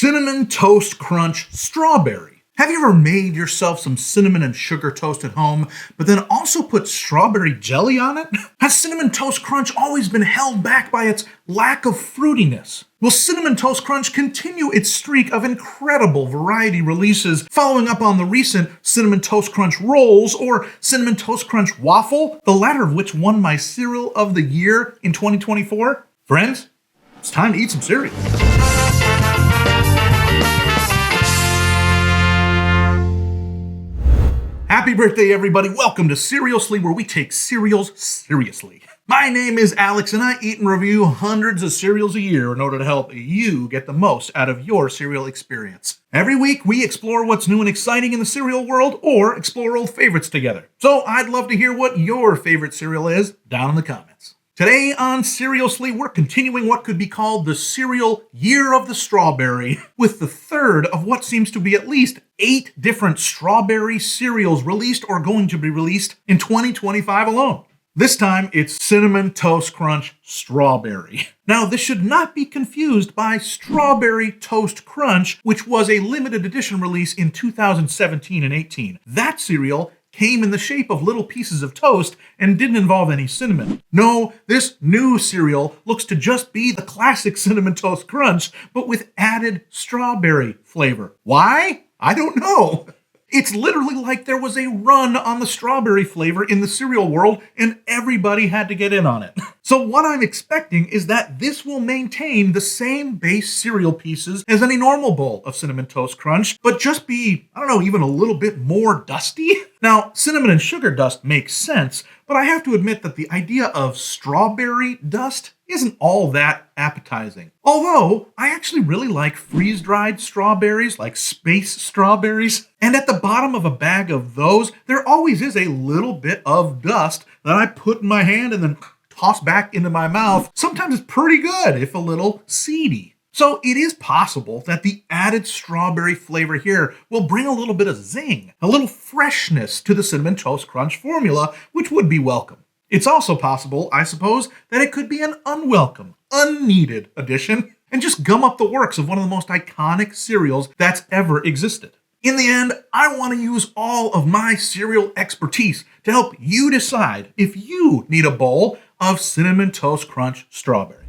Cinnamon Toast Crunch Strawberry. Have you ever made yourself some cinnamon and sugar toast at home, but then also put strawberry jelly on it? Has Cinnamon Toast Crunch always been held back by its lack of fruitiness? Will Cinnamon Toast Crunch continue its streak of incredible variety releases, following up on the recent Cinnamon Toast Crunch Rolls or Cinnamon Toast Crunch Waffle, the latter of which won my Cereal of the Year in 2024? Friends, it's time to eat some cereal. Happy birthday, everybody. Welcome to Seriously, where we take cereals seriously. My name is Alex, and I eat and review hundreds of cereals a year in order to help you get the most out of your cereal experience. Every week, we explore what's new and exciting in the cereal world or explore old favorites together. So I'd love to hear what your favorite cereal is down in the comments. Today on Seriously, we're continuing what could be called the Cereal Year of the Strawberry, with the third of what seems to be at least 8 different strawberry cereals released or going to be released in 2025 alone. This time, it's Cinnamon Toast Crunch Strawberry. Now, this should not be confused by Strawberry Toast Crunch, which was a limited edition release in 2017 and 18. That cereal came in the shape of little pieces of toast and didn't involve any cinnamon. No, this new cereal looks to just be the classic Cinnamon Toast Crunch, but with added strawberry flavor. Why? I don't know. It's literally like there was a run on the strawberry flavor in the cereal world and everybody had to get in on it. So what I'm expecting is that this will maintain the same base cereal pieces as any normal bowl of Cinnamon Toast Crunch, but just be, even a little bit more dusty. Now, cinnamon and sugar dust makes sense, but I have to admit that the idea of strawberry dust isn't all that appetizing. Although, I actually really like freeze-dried strawberries, like space strawberries. And at the bottom of a bag of those, there always is a little bit of dust that I put in my hand and then toss back into my mouth. Sometimes it's pretty good, if a little seedy. So it is possible that the added strawberry flavor here will bring a little bit of zing, a little freshness to the Cinnamon Toast Crunch formula, which would be welcome. It's also possible, I suppose, that it could be an unwelcome, unneeded addition and just gum up the works of one of the most iconic cereals that's ever existed. In the end, I want to use all of my cereal expertise to help you decide if you need a bowl of Cinnamon Toast Crunch Strawberry.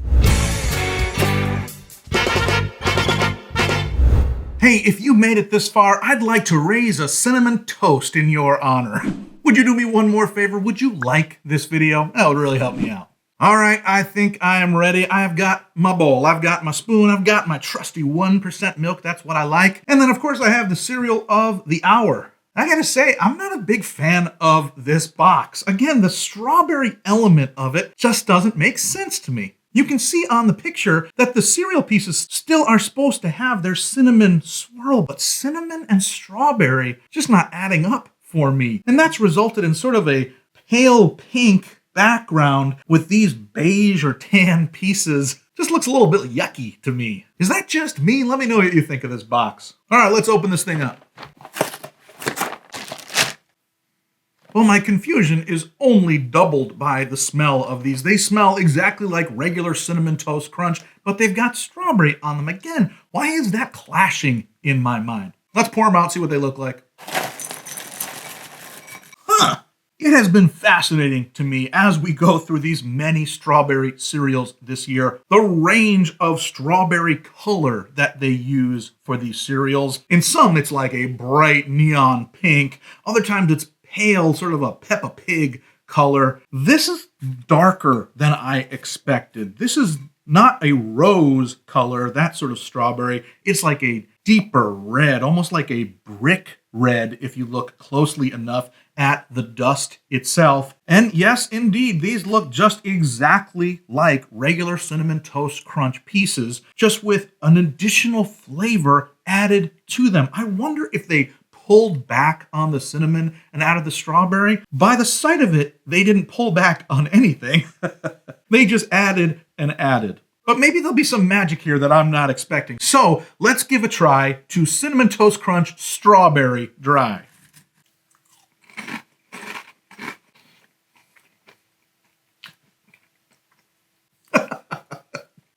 Hey, if you made it this far, I'd like to raise a cinnamon toast in your honor. Would you do me one more favor? Would you like this video? That would really help me out. All right, I think I am ready. I've got my bowl, I've got my spoon, I've got my trusty 1% milk. That's what I like. And then, of course, I have the cereal of the hour. I gotta say, I'm not a big fan of this box. Again, the strawberry element of it just doesn't make sense to me. You can see on the picture that the cereal pieces still are supposed to have their cinnamon swirl, but cinnamon and strawberry just not adding up for me. And that's resulted in sort of a pale pink background with these beige or tan pieces. Just looks a little bit yucky to me. Is that just me? Let me know what you think of this box. All right, let's open this thing up. Well, my confusion is only doubled by the smell of these. They smell exactly like regular Cinnamon Toast Crunch, but they've got strawberry on them. Again, why is that clashing in my mind? Let's pour them out, see what they look like. It has been fascinating to me as we go through these many strawberry cereals this year, the range of strawberry color that they use for these cereals. In some, it's like a bright neon pink. Other times, it's pale, sort of a Peppa Pig color. This is darker than I expected. This is not a rose color, that sort of strawberry. It's like a deeper red, almost like a brick red if you look closely enough at the dust itself. And yes, indeed, these look just exactly like regular Cinnamon Toast Crunch pieces, just with an additional flavor added to them. I wonder if they pulled back on the cinnamon and added the strawberry. By the sight of it, they didn't pull back on anything. They just added and added. But maybe there'll be some magic here that I'm not expecting. So let's give a try to Cinnamon Toast Crunch Strawberry Dry.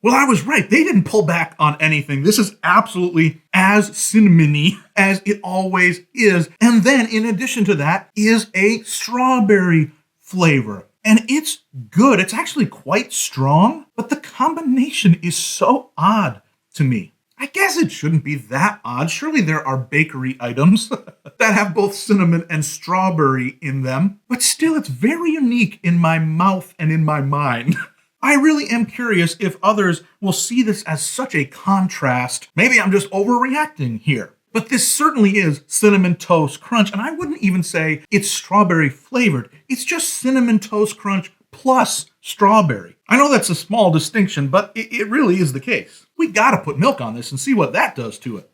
Well, I was right. They didn't pull back on anything. This is absolutely as cinnamony as it always is. And then in addition to that is a strawberry flavor. And it's good. It's actually quite strong, but the combination is so odd to me. I guess it shouldn't be that odd. Surely there are bakery items that have both cinnamon and strawberry in them, but still it's very unique in my mouth and in my mind. I really am curious if others will see this as such a contrast. Maybe I'm just overreacting here. But this certainly is Cinnamon Toast Crunch, and I wouldn't even say it's strawberry flavored. It's just Cinnamon Toast Crunch plus strawberry. I know that's a small distinction, but it really is the case. We gotta put milk on this and see what that does to it.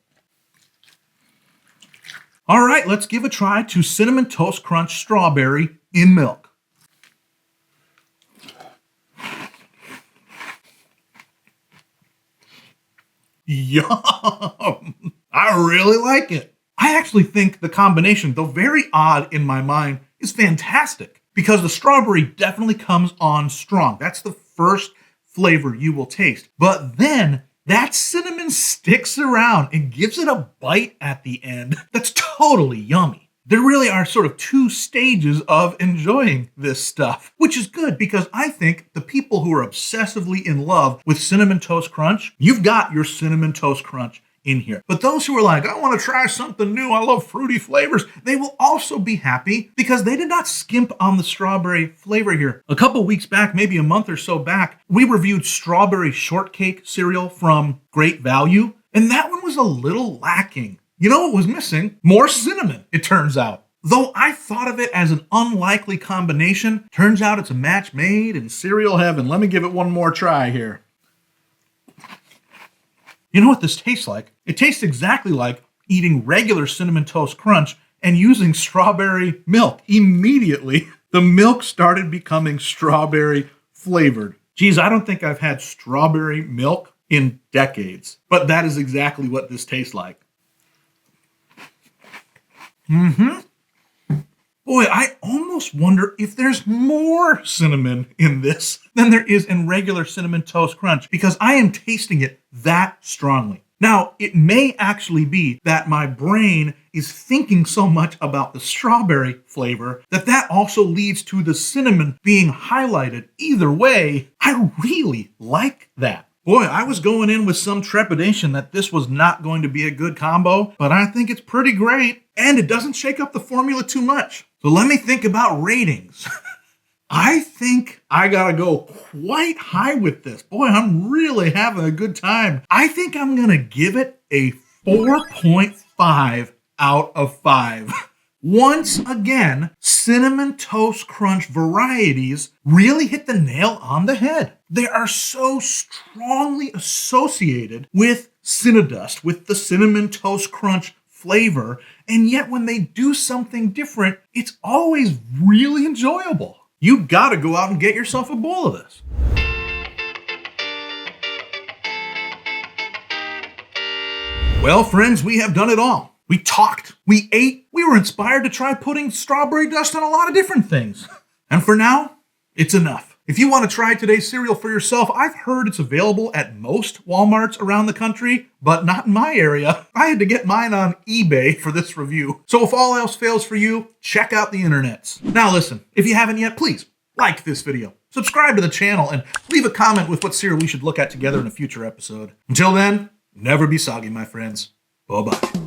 All right, let's give a try to Cinnamon Toast Crunch Strawberry in milk. Yum! I really like it. I actually think the combination, though very odd in my mind, is fantastic because the strawberry definitely comes on strong. That's the first flavor you will taste. But then that cinnamon sticks around and gives it a bite at the end. That's totally yummy. There really are sort of two stages of enjoying this stuff, which is good because I think the people who are obsessively in love with Cinnamon Toast Crunch, you've got your Cinnamon Toast Crunch in here. But those who are like, I want to try something new, I love fruity flavors, they will also be happy because they did not skimp on the strawberry flavor here. A couple weeks back, maybe a month or so back, we reviewed strawberry shortcake cereal from Great Value, and that one was a little lacking. You know what was missing? More cinnamon, it turns out. Though I thought of it as an unlikely combination, turns out it's a match made in cereal heaven. Let me give it one more try here. You know what this tastes like? It tastes exactly like eating regular Cinnamon Toast Crunch and using strawberry milk. Immediately, the milk started becoming strawberry flavored. Geez, I don't think I've had strawberry milk in decades, but that is exactly what this tastes like. Boy, I almost wonder if there's more cinnamon in this than there is in regular Cinnamon Toast Crunch because I am tasting it that strongly. Now, it may actually be that my brain is thinking so much about the strawberry flavor that also leads to the cinnamon being highlighted. Either way, I really like that. Boy, I was going in with some trepidation that this was not going to be a good combo, but I think it's pretty great, and it doesn't shake up the formula too much. So let me think about ratings. I think I gotta go quite high with this. Boy, I'm really having a good time. I think I'm gonna give it a 4.5 out of 5. Once again, Cinnamon Toast Crunch varieties really hit the nail on the head. They are so strongly associated with Cinnadust, with the Cinnamon Toast Crunch flavor, and yet when they do something different, it's always really enjoyable. You gotta go out and get yourself a bowl of this. Well, friends, we have done it all. We talked, we ate, we were inspired to try putting strawberry dust on a lot of different things. And for now, it's enough. If you want to try today's cereal for yourself, I've heard it's available at most Walmarts around the country, but not in my area. I had to get mine on eBay for this review. So if all else fails for you, check out the internets. Now listen, if you haven't yet, please like this video, subscribe to the channel, and leave a comment with what cereal we should look at together in a future episode. Until then, never be soggy, my friends. Bye-bye.